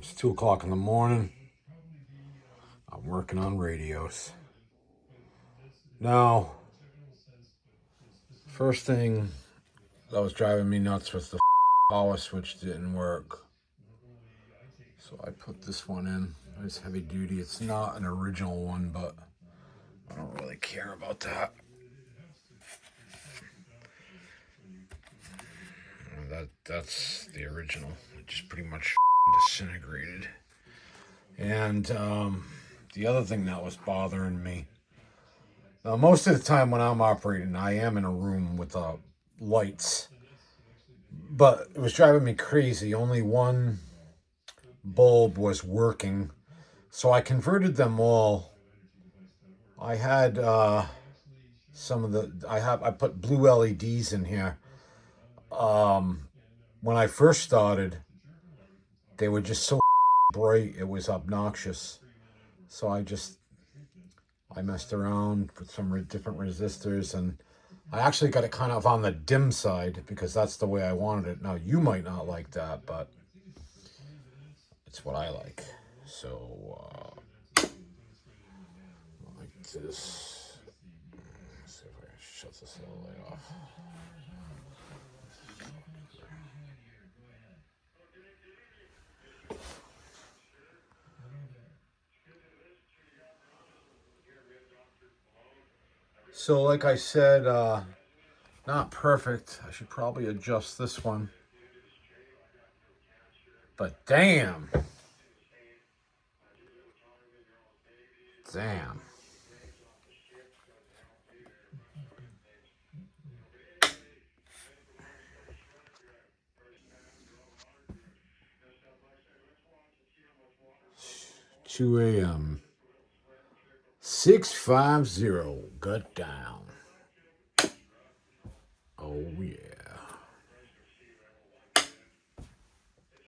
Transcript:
It's 2 o'clock in the morning. I'm working on radios. Now, first thing that was driving me nuts was the power switch didn't work. So I put this one in. It's heavy duty. It's not an original one, but I don't really care about that. That's the original. It just pretty much disintegrated. And the other thing that was bothering me, now most of the time when I'm operating, I am in a room with lights, but it was driving me crazy. Only one bulb was working, so I converted them all. I had some of the I put blue LEDs in here. When I first started, they were just so bright, it was obnoxious. So I messed around with some different resistors, and I actually got it kind of on the dim side because that's the way I wanted it. Now, you might not like that, but it's what I like. So, like this. Let's see if I can shut this little light off. So, like I said, not perfect. I should probably adjust this one. But damn. Damn. Two a.m. 650. Gut down. Oh, yeah.